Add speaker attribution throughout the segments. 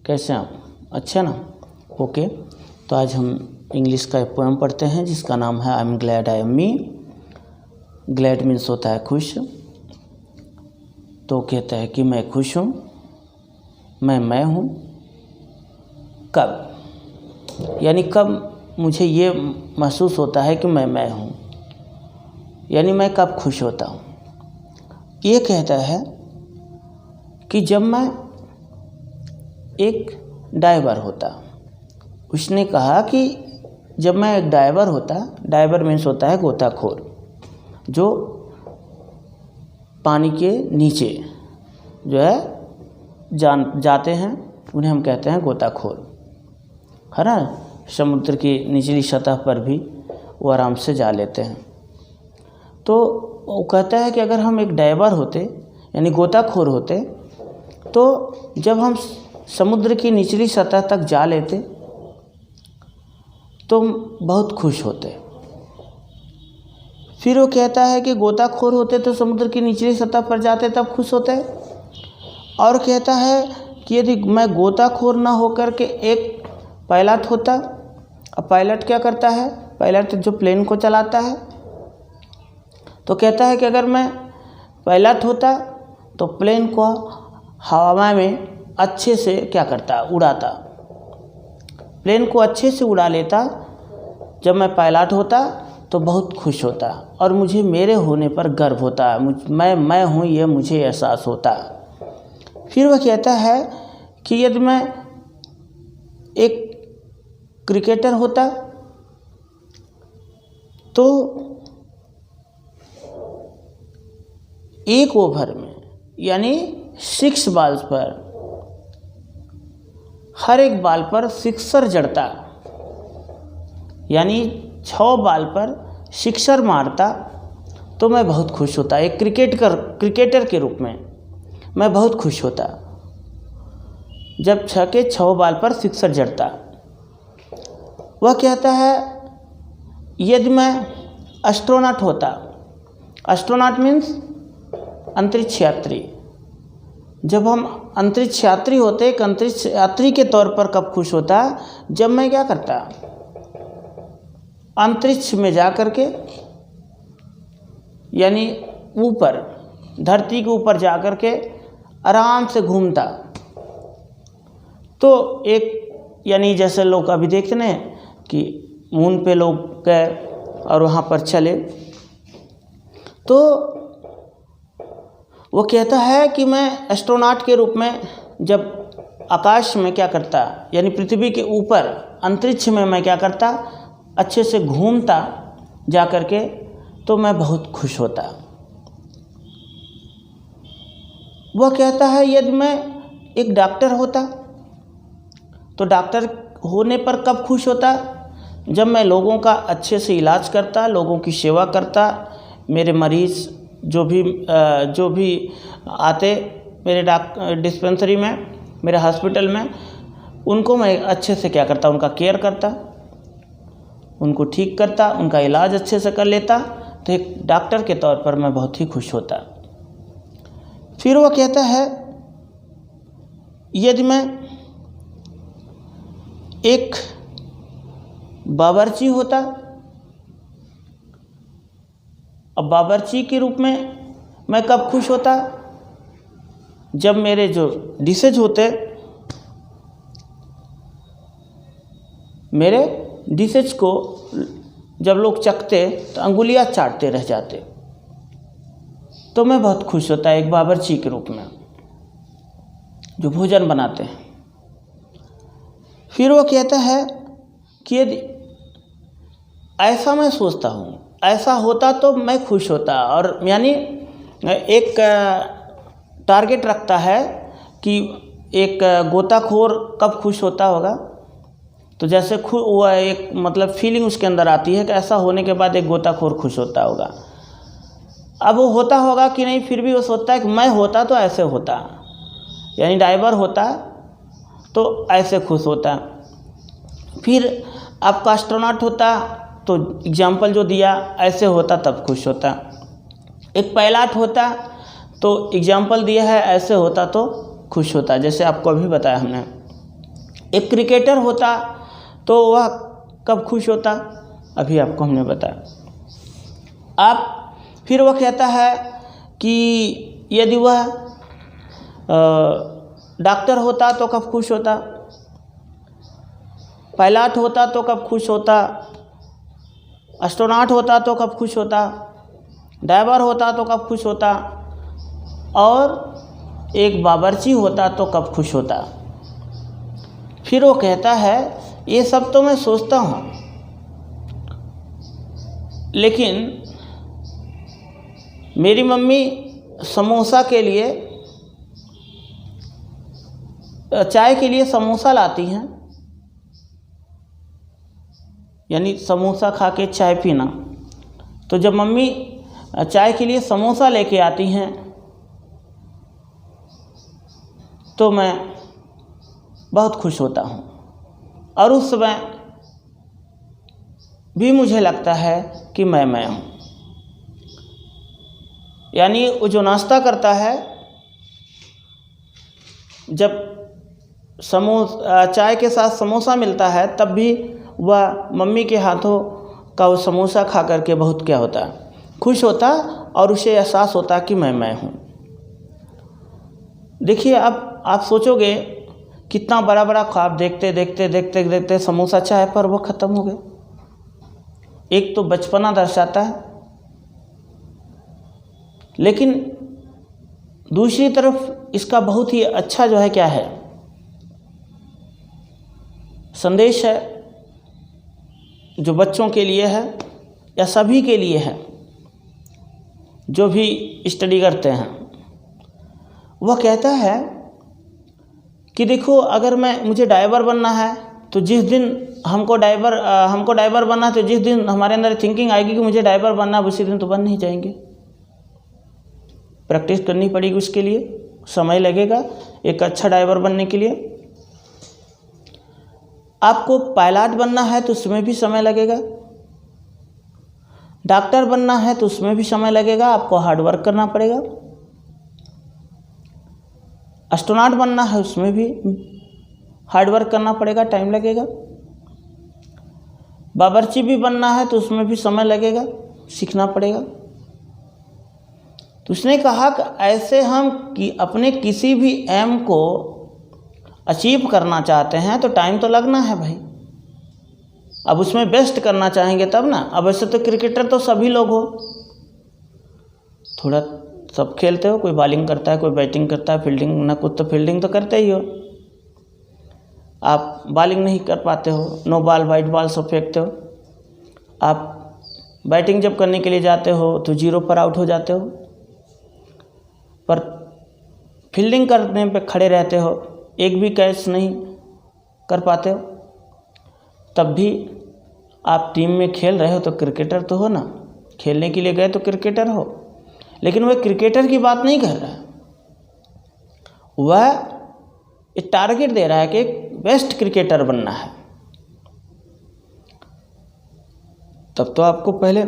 Speaker 1: कैसे आप? अच्छा ना? ओके। तो आज हम इंग्लिश का एक पोएम पढ़ते हैं जिसका नाम है I am glad I am me. Glad means होता है खुश। तो कहता है कि मैं खुश हूँ, मैं हूँ। कब? यानी कब मुझे ये महसूस होता है कि मैं हूँ, यानी मैं कब खुश होता हूँ। ये कहता है कि जब मैं एक डाइवर होता। उसने कहा कि जब मैं एक डाइवर होता, डाइवर मीन्स होता है गोताखोर, जो पानी के नीचे जो है जाते हैं, उन्हें हम कहते हैं गोताखोर, है ना। समुद्र की निचली सतह पर भी वो आराम से जा लेते हैं। तो वो कहता है कि अगर हम एक डाइवर होते यानी गोताखोर होते, तो जब हम समुद्र की निचली सतह तक जा लेते तो बहुत खुश होते। फिर वो कहता है कि गोताखोर होते तो समुद्र की निचली सतह पर जाते तब खुश होते। और कहता है कि यदि मैं गोताखोर ना होकर के एक पायलट होता। अब पायलट क्या करता है? पायलट जो प्लेन को चलाता है। तो कहता है कि अगर मैं पायलट होता तो प्लेन को हवा में अच्छे से क्या करता? उड़ाता। प्लेन को अच्छे से उड़ा लेता। जब मैं पायलट होता तो बहुत खुश होता और मुझे मेरे होने पर गर्व होता। मैं हूँ ये मुझे एहसास होता। फिर वह कहता है कि यदि मैं एक क्रिकेटर होता तो एक ओवर में यानी 6 बॉल्स पर हर एक बॉल पर सिक्सर जड़ता, यानी 6 बॉल पर सिक्सर मारता तो मैं बहुत खुश होता। एक क्रिकेटर के रूप में मैं बहुत खुश होता जब 6 के 6 बॉल पर सिक्सर जड़ता। वह कहता है यदि मैं एस्ट्रोनॉट होता। एस्ट्रोनॉट मीन्स अंतरिक्ष यात्री। जब हम अंतरिक्ष यात्री होते, एक अंतरिक्ष यात्री के तौर पर कब खुश होता? जब मैं क्या करता? अंतरिक्ष में जा कर के यानी ऊपर धरती के ऊपर जा कर के आराम से घूमता। तो एक यानी जैसे लोग अभी देखते हैं कि मून पे लोग गए और वहाँ पर चले, तो वो कहता है कि मैं एस्ट्रोनॉट के रूप में जब आकाश में क्या करता, यानी पृथ्वी के ऊपर अंतरिक्ष में मैं क्या करता? अच्छे से घूमता जा कर के, तो मैं बहुत खुश होता। वह कहता है यदि मैं एक डॉक्टर होता तो डॉक्टर होने पर कब खुश होता? जब मैं लोगों का अच्छे से इलाज करता, लोगों की सेवा करता। मेरे मरीज़ जो भी आते मेरे डिस्पेंसरी में, मेरे हॉस्पिटल में, उनको मैं अच्छे से क्या करता? उनका केयर करता, उनको ठीक करता, उनका इलाज अच्छे से कर लेता। तो एक डॉक्टर के तौर पर मैं बहुत ही खुश होता। फिर वो कहता है यदि मैं एक बावर्ची होता। अब बावर्ची के रूप में मैं कब खुश होता? जब मेरे जो डिशेज होते, मेरे डिशेज को जब लोग चखते तो अंगुलियां चाटते रह जाते, तो मैं बहुत खुश होता एक बावर्ची के रूप में जो भोजन बनाते हैं। फिर वो कहता है कि यदि ऐसा मैं सोचता हूँ, ऐसा होता तो मैं खुश होता। और यानी एक टारगेट रखता है कि एक गोताखोर कब खुश होता होगा। तो जैसे वो एक मतलब फीलिंग उसके अंदर आती है कि ऐसा होने के बाद एक गोताखोर खुश होता होगा। अब वो होता होगा कि नहीं, फिर भी वो सोचता है कि मैं होता तो ऐसे होता, यानी डाइवर होता तो ऐसे खुश होता। फिर आपका एस्ट्रोनॉट होता तो एग्जाम्पल जो दिया ऐसे होता तब खुश होता। एक पायलट होता तो एग्जाम्पल दिया है ऐसे होता तो खुश होता, जैसे आपको अभी बताया हमने। एक क्रिकेटर होता तो वह कब खुश होता, अभी आपको हमने बताया। आप फिर वह कहता है कि यदि वह डॉक्टर होता तो कब खुश होता, पायलट होता तो कब खुश होता, एस्ट्रोनॉट होता तो कब खुश होता, ड्राइवर होता तो कब खुश होता, और एक बावर्ची होता तो कब खुश होता। फिर वो कहता है ये सब तो मैं सोचता हूँ, लेकिन मेरी मम्मी समोसा के लिए, चाय के लिए समोसा लाती हैं, यानी समोसा खा के चाय पीना। तो जब मम्मी चाय के लिए समोसा लेके आती हैं तो मैं बहुत खुश होता हूँ, और उस समय भी मुझे लगता है कि मैं हूँ। यानी वो जो नाश्ता करता है, जब चाय के साथ समोसा मिलता है तब भी वह मम्मी के हाथों का वो समोसा खा करके बहुत क्या होता है, खुश होता, और उसे एहसास होता कि मैं हूँ। देखिए, अब आप सोचोगे कितना बड़ा बड़ा ख्वाब देखते देखते देखते देखते समोसा चाय पर वो ख़त्म हो गए। एक तो बचपना दर्शाता है, लेकिन दूसरी तरफ इसका बहुत ही अच्छा जो है क्या है, संदेश है, जो बच्चों के लिए है या सभी के लिए है जो भी स्टडी करते हैं। वह कहता है कि देखो, अगर मुझे ड्राइवर बनना है तो जिस दिन हमको ड्राइवर बनना है, तो जिस दिन हमारे अंदर थिंकिंग आएगी कि मुझे ड्राइवर बनना है, उसी दिन तो बन नहीं जाएंगे। प्रैक्टिस करनी पड़ेगी, उसके लिए समय लगेगा एक अच्छा ड्राइवर बनने के लिए। आपको पायलट बनना है तो उसमें भी समय लगेगा, डॉक्टर बनना है तो उसमें भी समय लगेगा, आपको हार्ड वर्क करना पड़ेगा। एस्ट्रोनॉट बनना है उसमें भी हार्ड वर्क करना पड़ेगा, टाइम लगेगा। बावर्ची भी बनना है तो उसमें भी समय लगेगा, सीखना पड़ेगा। तो उसने कहा कि ऐसे हम कि अपने किसी भी एम को अचीव करना चाहते हैं तो टाइम तो लगना है भाई। अब उसमें बेस्ट करना चाहेंगे तब ना। अब ऐसे तो क्रिकेटर तो सभी लोग हो, थोड़ा सब खेलते हो, कोई बॉलिंग करता है, कोई बैटिंग करता है, फील्डिंग ना कुछ तो फील्डिंग तो करते ही हो। आप बॉलिंग नहीं कर पाते हो, नो बॉल वाइट बॉल सब फेंकते हो। आप बैटिंग जब करने के लिए जाते हो तो 0 पर आउट हो जाते हो, पर फील्डिंग करने पे खड़े रहते हो, एक भी कैच नहीं कर पाते हो, तब भी आप टीम में खेल रहे हो तो क्रिकेटर तो हो ना। खेलने के लिए गए तो क्रिकेटर हो, लेकिन वह क्रिकेटर की बात नहीं कर रहा है, वह एक टारगेट दे रहा है कि बेस्ट क्रिकेटर बनना है। तब तो आपको पहले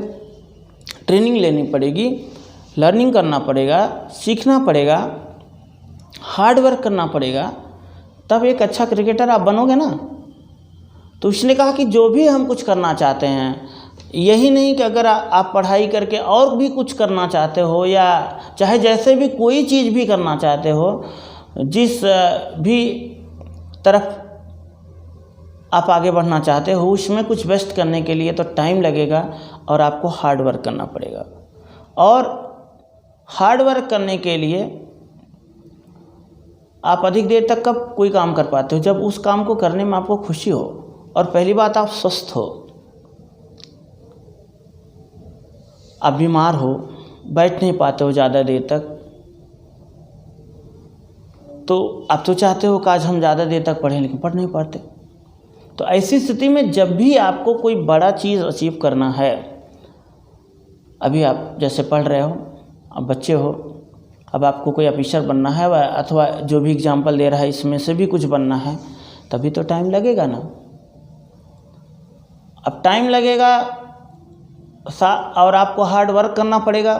Speaker 1: ट्रेनिंग लेनी पड़ेगी, लर्निंग करना पड़ेगा, सीखना पड़ेगा, हार्ड वर्क करना पड़ेगा, तब एक अच्छा क्रिकेटर आप बनोगे ना। तो उसने कहा कि जो भी हम कुछ करना चाहते हैं, यही नहीं कि अगर आप पढ़ाई करके और भी कुछ करना चाहते हो, या चाहे जैसे भी कोई चीज़ भी करना चाहते हो, जिस भी तरफ आप आगे बढ़ना चाहते हो, उसमें कुछ बेस्ट करने के लिए तो टाइम लगेगा और आपको हार्ड वर्क करना पड़ेगा। और हार्ड वर्क करने के लिए आप अधिक देर तक कब कोई काम कर पाते हो, जब उस काम को करने में आपको खुशी हो, और पहली बात आप स्वस्थ हो। आप बीमार हो, बैठ नहीं पाते हो ज़्यादा देर तक, तो आप तो चाहते हो कि आज हम ज़्यादा देर तक पढ़ें, लेकिन पढ़ नहीं पाते। तो ऐसी स्थिति में जब भी आपको कोई बड़ा चीज़ अचीव करना है, अभी आप जैसे पढ़ रहे हो, अब बच्चे हो, अब आपको कोई ऑफिसर बनना है, अथवा जो भी एग्जाम्पल दे रहा है इसमें से भी कुछ बनना है, तभी तो टाइम लगेगा ना। अब टाइम लगेगा और आपको हार्ड वर्क करना पड़ेगा,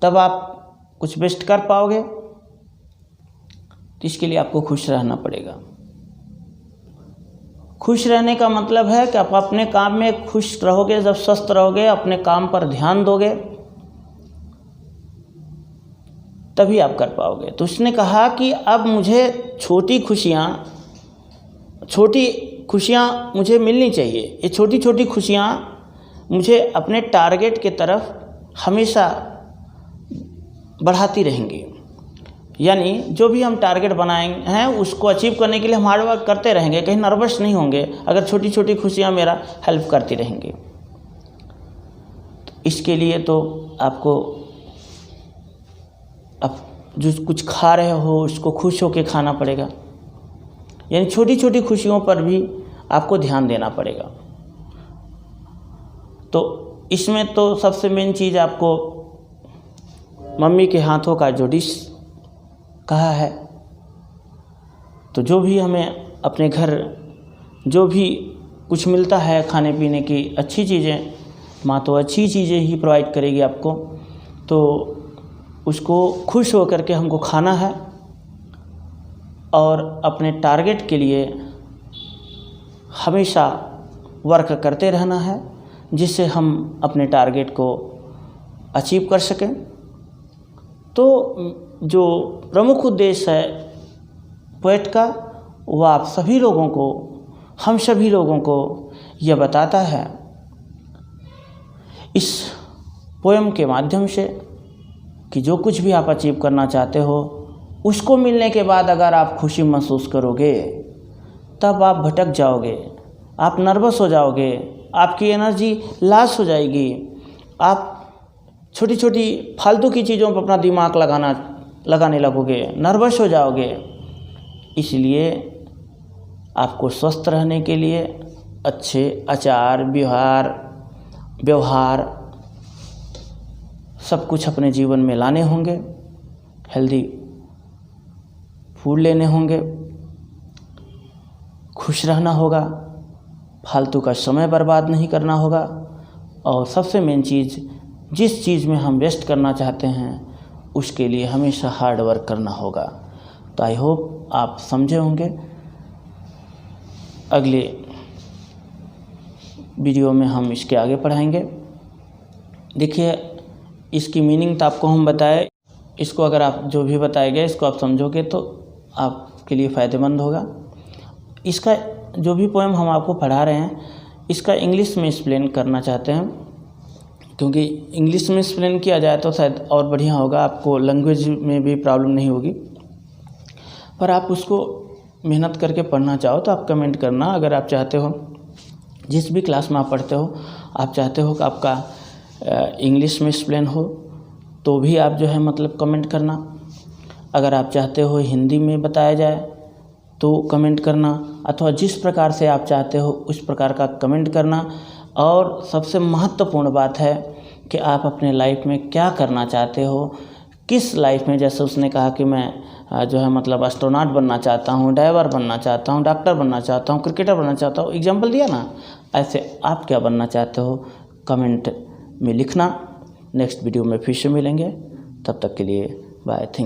Speaker 1: तब आप कुछ बेस्ट कर पाओगे। तो इसके लिए आपको खुश रहना पड़ेगा। खुश रहने का मतलब है कि आप अपने काम में खुश रहोगे, जब स्वस्थ रहोगे, अपने काम पर ध्यान दोगे, तभी आप कर पाओगे। तो उसने कहा कि अब मुझे छोटी खुशियाँ मुझे मिलनी चाहिए। ये छोटी छोटी खुशियाँ मुझे अपने टारगेट की तरफ हमेशा बढ़ाती रहेंगी। यानी जो भी हम टारगेट बनाएंगे हैं उसको अचीव करने के लिए हम हार्ड वर्क करते रहेंगे, कहीं नर्वस नहीं होंगे अगर छोटी छोटी खुशियाँ मेरा हेल्प करती रहेंगी। तो इसके लिए तो आपको अब जो कुछ खा रहे हो उसको खुश होकर खाना पड़ेगा, यानी छोटी छोटी खुशियों पर भी आपको ध्यान देना पड़ेगा। तो इसमें तो सबसे मेन चीज़ आपको मम्मी के हाथों का जो डिश कहा है, तो जो भी हमें अपने घर जो भी कुछ मिलता है खाने पीने की अच्छी चीज़ें, माँ तो अच्छी चीज़ें ही प्रोवाइड करेगी आपको, तो उसको खुश हो करके हमको खाना है और अपने टारगेट के लिए हमेशा वर्क करते रहना है, जिससे हम अपने टारगेट को अचीव कर सकें। तो जो प्रमुख उद्देश्य है पोएट का, वह आप सभी लोगों को, हम सभी लोगों को यह बताता है इस पोएम के माध्यम से कि जो कुछ भी आप अचीव करना चाहते हो उसको मिलने के बाद अगर आप खुशी महसूस करोगे तब आप भटक जाओगे, आप नर्वस हो जाओगे, आपकी एनर्जी लॉस हो जाएगी, आप छोटी छोटी फालतू की चीज़ों पर अपना दिमाग लगाने लगोगे, नर्वस हो जाओगे। इसलिए आपको स्वस्थ रहने के लिए अच्छे आचार व्यवहार सब कुछ अपने जीवन में लाने होंगे, हेल्दी फूड लेने होंगे, खुश रहना होगा, फालतू का समय बर्बाद नहीं करना होगा, और सबसे मेन चीज़ जिस चीज़ में हम वेस्ट करना चाहते हैं उसके लिए हमेशा हार्ड वर्क करना होगा। तो आई होप आप समझे होंगे। अगले वीडियो में हम इसके आगे पढ़ाएंगे। देखिए इसकी मीनिंग तो आपको हम बताए, इसको अगर आप जो भी बताए गए इसको आप समझोगे तो आपके लिए फ़ायदेमंद होगा। इसका जो भी पोएम हम आपको पढ़ा रहे हैं इसका इंग्लिश में एक्सप्लेन करना चाहते हैं, क्योंकि इंग्लिश में एक्सप्लेन किया जाए तो शायद और बढ़िया होगा, आपको लैंग्वेज में भी प्रॉब्लम नहीं होगी। पर आप उसको मेहनत करके पढ़ना चाहो तो आप कमेंट करना। अगर आप चाहते हो जिस भी क्लास में आप पढ़ते हो आप चाहते हो कि आपका इंग्लिश में एक्सप्लेन हो तो भी आप जो है मतलब कमेंट करना। अगर आप चाहते हो हिंदी में बताया जाए तो कमेंट करना, अथवा जिस प्रकार से आप चाहते हो उस प्रकार का कमेंट करना। और सबसे महत्वपूर्ण बात है कि आप अपने लाइफ में क्या करना चाहते हो, किस लाइफ में, जैसे उसने कहा कि मैं जो है मतलब एस्ट्रोनॉट बनना चाहता हूँ, ड्राइवर बनना चाहता हूँ, डॉक्टर बनना चाहता हूँ, क्रिकेटर बनना चाहता हूँ, एग्जाम्पल दिया ना, ऐसे आप क्या बनना चाहते हो कमेंट में लिखना। नेक्स्ट वीडियो में फिर से मिलेंगे, तब तक के लिए बाय, थैंक यू।